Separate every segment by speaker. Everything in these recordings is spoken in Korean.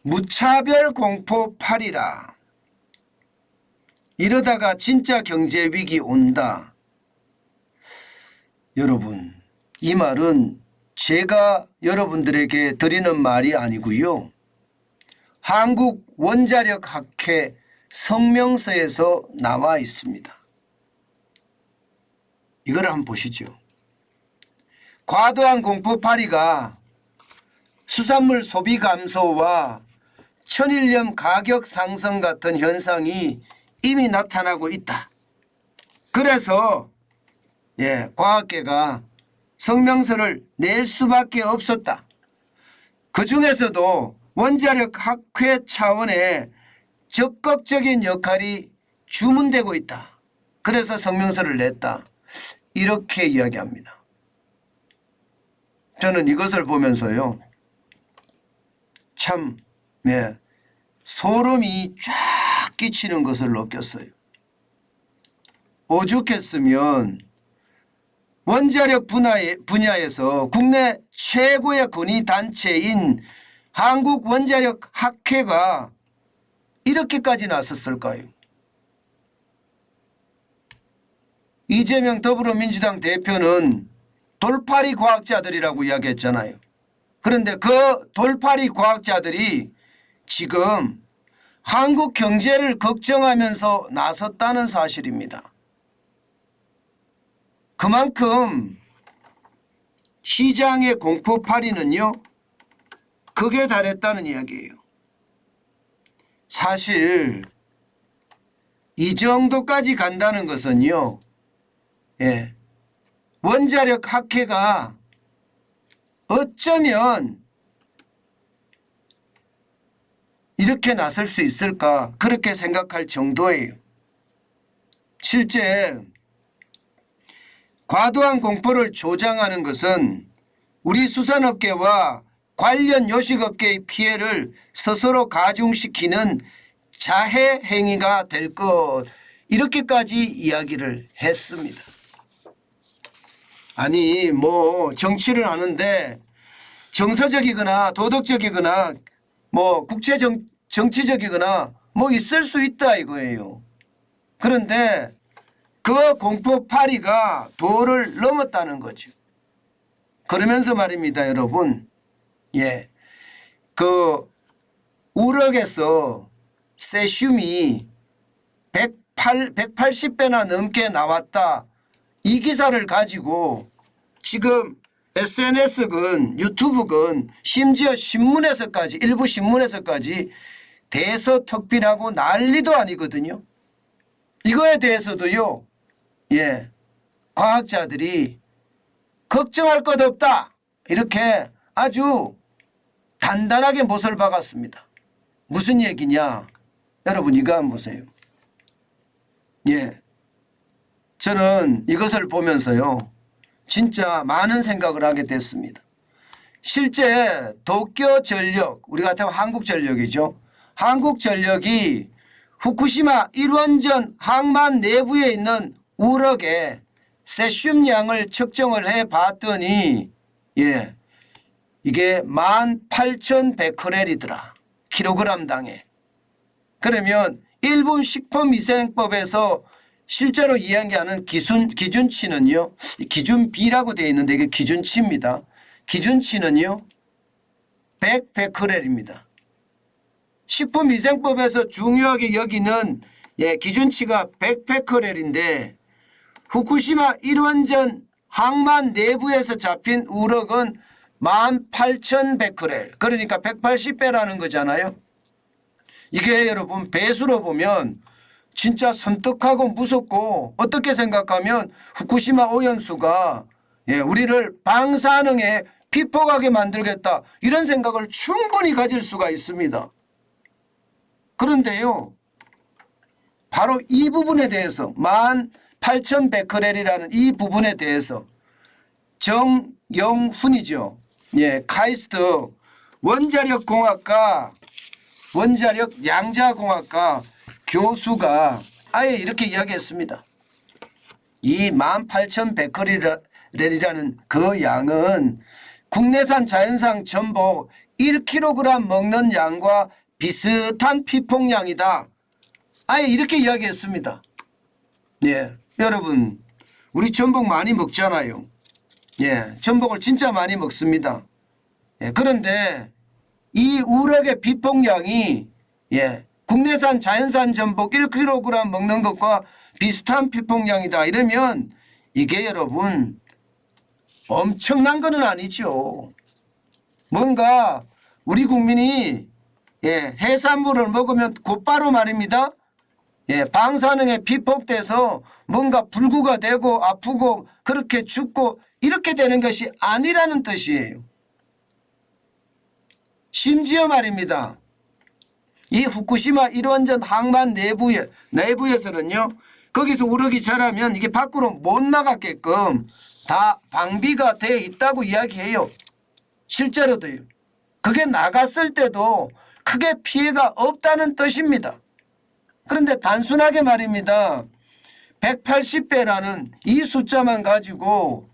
Speaker 1: 무차별 공포팔이라. 이러다가 진짜 경제 위기 온다. 여러분, 이 말은 제가 여러분들에게 드리는 말이 아니고요. 한국원자력학회 성명서에서 나와 있습니다. 이걸 한번 보시죠. 과도한 공포팔이가 수산물 소비 감소와 천일염 가격 상승 같은 현상이 이미 나타나고 있다. 그래서 과학계가 성명서를 낼 수밖에 없었다. 그 중에서도 원자력학회 차원의 적극적인 역할이 주문되고 있다. 그래서 성명서를 냈다. 이렇게 이야기합니다. 저는 이것을 보면서요. 참 소름이 쫙 끼치는 것을 느꼈어요. 오죽했으면 원자력 분야에서 국내 최고의 권위단체인 한국원자력학회가 이렇게까지 나섰을까요? 이재명 더불어민주당 대표는 돌팔이 과학자들이라고 이야기했잖아요. 그런데 그 돌팔이 과학자들이 지금 한국 경제를 걱정하면서 나섰다는 사실입니다. 그만큼 시장의 공포팔이는요, 극에 달했다는 이야기예요. 사실 이 정도까지 간다는 것은요, 원자력 학회가 어쩌면 이렇게 나설 수 있을까, 그렇게 생각할 정도예요. 실제 과도한 공포를 조장하는 것은 우리 수산업계와 관련 요식업계의 피해를 스스로 가중시키는 자해 행위가 될 것, 이렇게까지 이야기를 했습니다. 아니 정치를 하는데 정서적이거나 도덕적이거나 국제정치적이거나 있을 수 있다 이거예요. 그런데 그 공포팔이가 도를 넘었다는 거죠. 그러면서 말입니다, 여러분. 그 우럭에서 세슘이 180배나 넘게 나왔다. 이 기사를 가지고 지금 SNS건 유튜브건 심지어 신문에서까지, 일부 신문에서까지 대서특필하고 난리도 아니거든요. 이거에 대해서도요, 과학자들이 걱정할 것 없다, 이렇게 아주 단단하게 못을 박았습니다. 무슨 얘기냐? 여러분 이거 한번 보세요. 저는 이것을 보면서요, 진짜 많은 생각을 하게 됐습니다. 실제 도쿄전력, 우리 같으면 한국전력이죠. 한국전력이 후쿠시마 1원전 항만 내부에 있는 우럭의 세슘량을 측정을 해봤더니 이게 18,100베크렐이더라. 킬로그램당에. 그러면 일본 식품위생법에서 실제로 이야기하는 기준치는요, 기준비라고 되어 있는데 이게 기준치입니다. 기준치는요 100베크렐입니다. 식품위생법에서 중요하게 여기는 기준치가 100베크렐인데 후쿠시마 1원전 항만 내부에서 잡힌 우럭은 18,100베크렐, 그러니까 180배라는 거잖아요. 이게 여러분 배수로 보면 진짜 섬뜩하고 무섭고, 어떻게 생각하면 후쿠시마 오염수가 우리를 방사능에 피폭하게 만들겠다, 이런 생각을 충분히 가질 수가 있습니다. 그런데요, 바로 이 부분에 대해서 18,100베크렐이라는 이 부분에 대해서 정영훈이죠. 카이스트 원자력공학과 원자력양자공학과 교수가 아예 이렇게 이야기했습니다. 이 18,100베크렐이라는 그 양은 국내산 자연산 전복 1kg 먹는 양과 비슷한 피폭량이다. 아예 이렇게 이야기했습니다. 예, 여러분 우리 전복 많이 먹잖아요. 예, 전복을 진짜 많이 먹습니다. 예, 그런데 이 우럭의 피폭량이 예, 국내산 자연산 전복 1kg 먹는 것과 비슷한 피폭량이다. 이러면 이게 여러분 엄청난 건 아니죠. 뭔가 우리 국민이 예, 해산물을 먹으면 곧바로 말입니다. 예, 방사능에 피폭돼서 뭔가 불구가 되고 아프고 그렇게 죽고 이렇게 되는 것이 아니라는 뜻이에요. 심지어 말입니다. 이 후쿠시마 1원전 항만 내부에서는요. 거기서 우럭이 자라면 이게 밖으로 못 나가게끔 다 방비가 되어 있다고 이야기해요. 실제로도요. 그게 나갔을 때도 크게 피해가 없다는 뜻입니다. 그런데 단순하게 말입니다. 180배라는 이 숫자만 가지고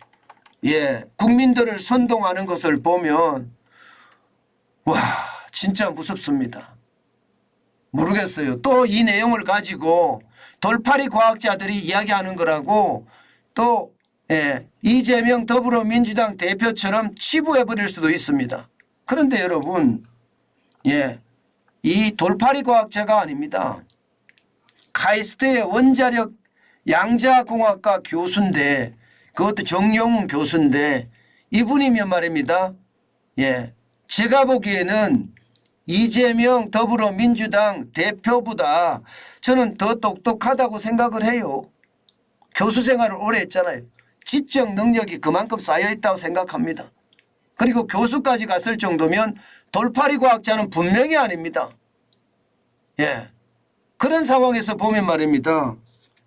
Speaker 1: 예, 국민들을 선동하는 것을 보면 와 진짜 무섭습니다. 모르겠어요. 또 이 내용을 가지고 돌팔이 과학자들이 이야기하는 거라고 또 예, 이재명 더불어민주당 대표처럼 치부해버릴 수도 있습니다. 그런데 여러분 예, 이 돌팔이 과학자가 아닙니다. 카이스트의 원자력 양자공학과 교수인데 그것도 정용훈 교수인데 이분이면 말입니다. 예, 제가 보기에는 이재명 더불어민주당 대표보다 저는 더 똑똑하다고 생각을 해요. 교수 생활을 오래 했잖아요. 지적 능력이 그만큼 쌓여있다고 생각합니다. 그리고 교수까지 갔을 정도면 돌팔이 과학자는 분명히 아닙니다. 예, 그런 상황에서 보면 말입니다.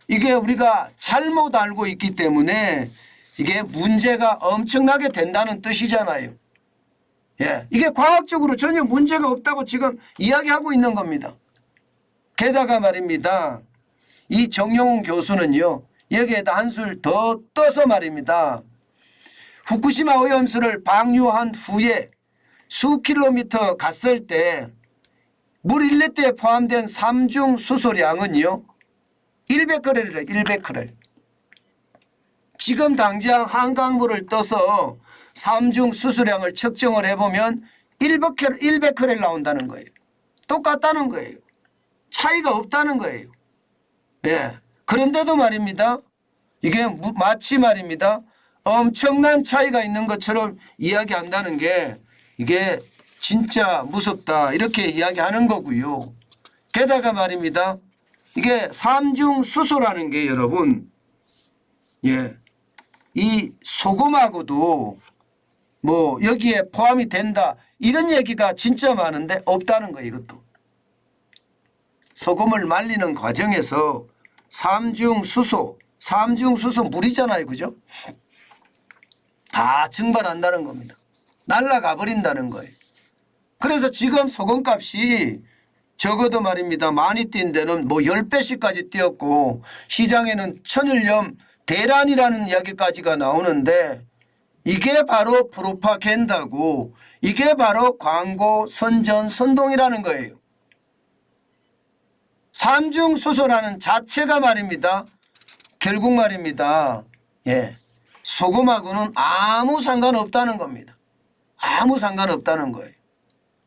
Speaker 1: 이게 우리가 잘못 알고 있기 때문에 이게 문제가 엄청나게 된다는 뜻이잖아요. 예, 이게 과학적으로 전혀 문제가 없다고 지금 이야기하고 있는 겁니다. 게다가 말입니다. 이 정용훈 교수는요. 여기에다 한술 더 떠서 말입니다. 후쿠시마 오염수를 방류한 후에 수 킬로미터 갔을 때 물 1리터에 포함된 삼중 수소량은요. 1베크렐이래요. 1베크렐. 지금 당장 한강물을 떠서 삼중 수소량을 측정을 해보면 1베크렐 나온다는 거예요. 똑같다는 거예요. 차이가 없다는 거예요. 예. 그런데도 말입니다. 이게 마치 말입니다. 엄청난 차이가 있는 것처럼 이야기한다는 게 이게 진짜 무섭다 이렇게 이야기하는 거고요. 게다가 말입니다. 이게 삼중 수소라는 게 여러분 예, 이 소금하고도 뭐 여기에 포함이 된다 이런 얘기가 진짜 많은데 없다는 거예요. 이것도 소금을 말리는 과정에서 삼중수소 물이잖아요. 그죠? 다 증발한다는 겁니다. 날아가 버린다는 거예요. 그래서 지금 소금값이 적어도 말입니다. 많이 뛴 데는 뭐 10배씩까지 뛰었고 시장에는 천일염 대란이라는 이야기까지가 나오는데 이게 바로 프로파간다고 이게 바로 광고 선전 선동이라는 거예요. 삼중수소라는 자체가 말입니다. 결국 말입니다. 예, 소금하고는 아무 상관없다는 겁니다. 아무 상관없다는 거예요.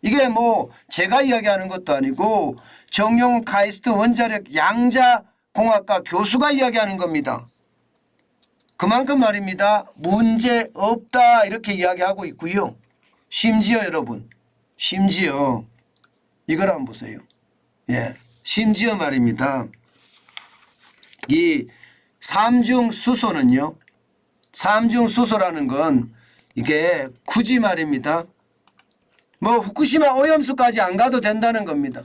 Speaker 1: 이게 뭐 제가 이야기하는 것도 아니고 정용훈 카이스트 원자력 양자공학과 교수가 이야기하는 겁니다. 그만큼 말입니다. 문제 없다 이렇게 이야기하고 있고요. 심지어 여러분 심지어 이걸 한번 보세요. 예, 심지어 말입니다. 이 삼중수소는요. 삼중수소라는 건 이게 굳이 말입니다. 뭐 후쿠시마 오염수까지 안 가도 된다는 겁니다.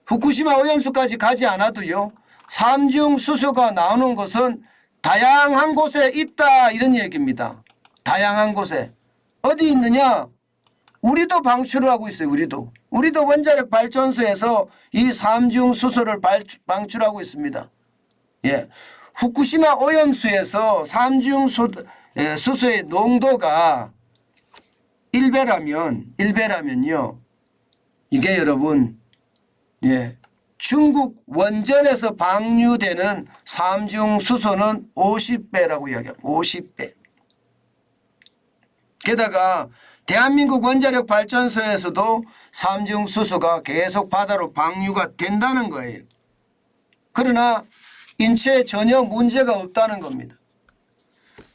Speaker 1: 후쿠시마 오염수까지 가지 않아도요. 삼중수소가 나오는 것은 다양한 곳에 있다 이런 얘기입니다. 다양한 곳에. 어디 있느냐? 우리도 방출을 하고 있어요. 우리도 원자력 발전소에서 이 삼중수소를 방출하고 있습니다. 예, 후쿠시마 오염수에서 삼중수소의 농도가 일배라면요. 이게 여러분 중국 원전에서 방류되는 삼중수소는 50배라고 이야기합니다. 50배. 게다가 대한민국 원자력 발전소에서도 삼중수소가 계속 바다로 방류가 된다는 거예요. 그러나 인체에 전혀 문제가 없다는 겁니다.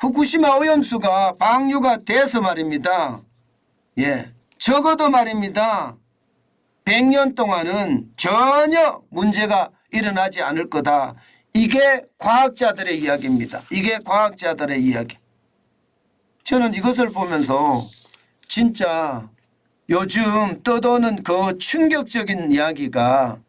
Speaker 1: 후쿠시마 오염수가 방류가 돼서 말입니다. 적어도 말입니다. 100년 동안은 전혀 문제가 일어나지 않을 거다. 이게 과학자들의 이야기입니다. 이게 과학자들의 이야기. 저는 이것을 보면서 진짜 요즘 떠도는 그 충격적인 이야기가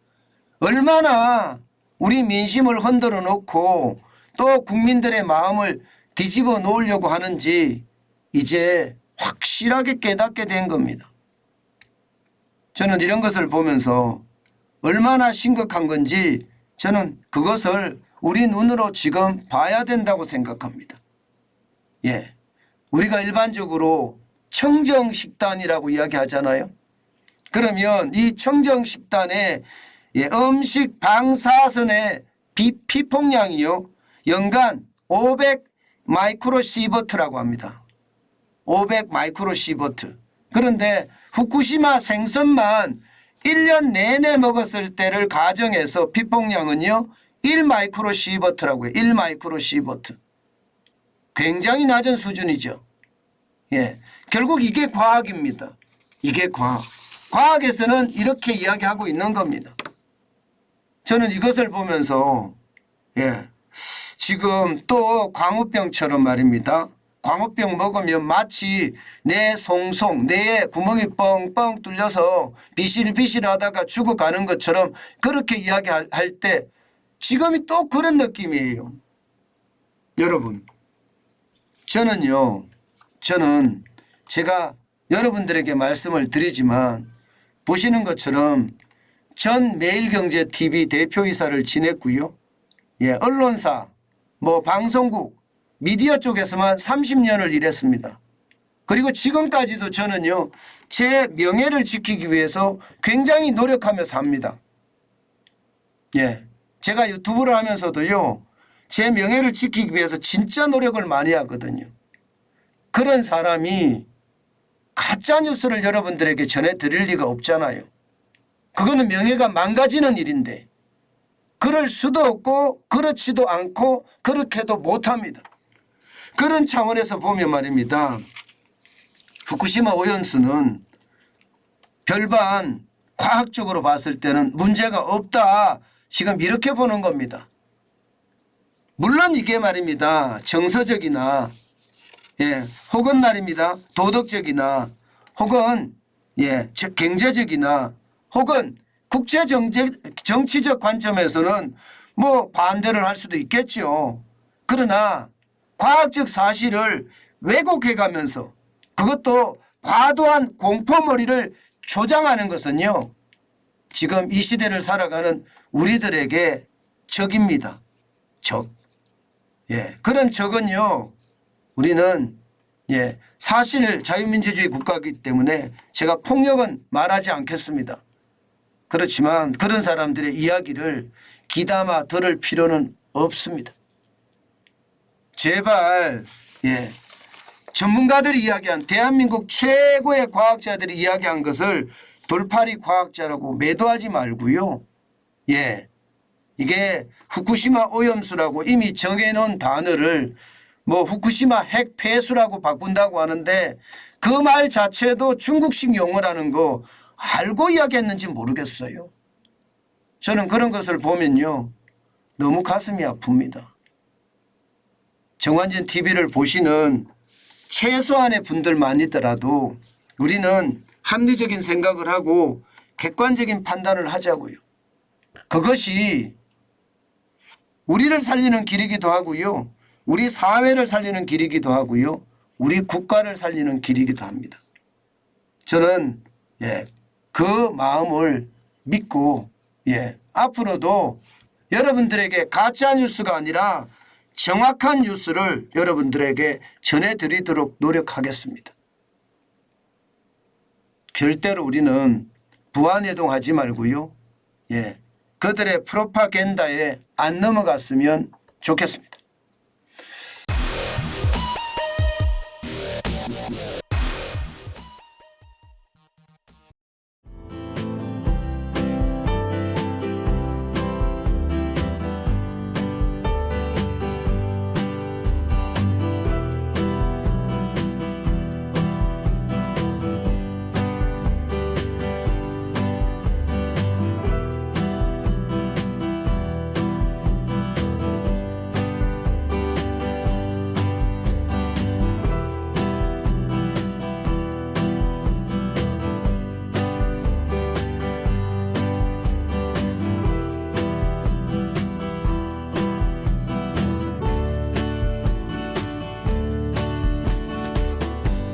Speaker 1: 얼마나 우리 민심을 흔들어 놓고 또 국민들의 마음을 뒤집어 놓으려고 하는지 이제 확실하게 깨닫게 된 겁니다. 저는 이런 것을 보면서 얼마나 심각한 건지 저는 그것을 우리 눈으로 지금 봐야 된다고 생각합니다. 우리가 일반적으로 청정식단이라고 이야기하잖아요. 그러면 이 청정식단의 음식 방사선의 피폭량이요. 연간 500 마이크로시버트라고 합니다. 500 마이크로시버트. 그런데 후쿠시마 생선만 1년 내내 먹었을 때를 가정해서 피폭량은요. 1 마이크로시버트라고 해요. 1 마이크로시버트. 굉장히 낮은 수준이죠. 결국 이게 과학입니다. 이게 과학. 과학에서는 이렇게 이야기하고 있는 겁니다. 저는 이것을 보면서 지금 또 광우병처럼 말입니다. 광우병 먹으면 마치 내 송송, 뇌에 구멍이 뻥뻥 뚫려서 비실비실하다가 죽어가는 것처럼 그렇게 이야기할 때 지금이 또 그런 느낌이에요. 여러분, 저는 제가 여러분들에게 말씀을 드리지만 보시는 것처럼 전 매일경제TV 대표이사를 지냈고요. 언론사, 방송국, 미디어 쪽에서만 30년을 일했습니다. 그리고 지금까지도 저는요. 제 명예를 지키기 위해서 굉장히 노력하며 삽니다. 제가 유튜브를 하면서도요. 제 명예를 지키기 위해서 진짜 노력을 많이 하거든요. 그런 사람이 가짜뉴스를 여러분들에게 전해드릴 리가 없잖아요. 그거는 명예가 망가지는 일인데 그럴 수도 없고 그렇지도 않고 그렇게도 못합니다. 그런 차원에서 보면 말입니다. 후쿠시마 오염수는 별반 과학적으로 봤을 때는 문제가 없다. 지금 이렇게 보는 겁니다. 물론 이게 말입니다. 정서적이나 혹은 말입니다. 도덕적이나 혹은 경제적이나 혹은 국제정치적 관점에서는 반대를 할 수도 있겠죠. 그러나 과학적 사실을 왜곡해 가면서 그것도 과도한 공포머리를 조장하는 것은요. 지금 이 시대를 살아가는 우리들에게 적입니다. 적. 그런 적은요. 우리는 사실 자유민주주의 국가이기 때문에 제가 폭력은 말하지 않겠습니다. 그렇지만 그런 사람들의 이야기를 귀담아 들을 필요는 없습니다. 제발 전문가들이 이야기한 대한민국 최고의 과학자들이 이야기한 것을 돌팔이 과학자라고 매도하지 말고요. 이게 후쿠시마 오염수라고 이미 정해놓은 단어를 후쿠시마 핵 폐수라고 바꾼다고 하는데 그 말 자체도 중국식 용어라는 거 알고 이야기했는지 모르겠어요. 저는 그런 것을 보면요. 너무 가슴이 아픕니다. 정환진 TV를 보시는 최소한의 분들만이더라도 우리는 합리적인 생각을 하고 객관적인 판단을 하자고요. 그것이 우리를 살리는 길이기도 하고요. 우리 사회를 살리는 길이기도 하고요. 우리 국가를 살리는 길이기도 합니다. 저는 그 마음을 믿고 앞으로도 여러분들에게 가짜 뉴스가 아니라 정확한 뉴스를 여러분들에게 전해드리도록 노력하겠습니다. 절대로 우리는 부안해동하지 말고요. 예. 그들의 프로파간다에 안 넘어갔으면 좋겠습니다.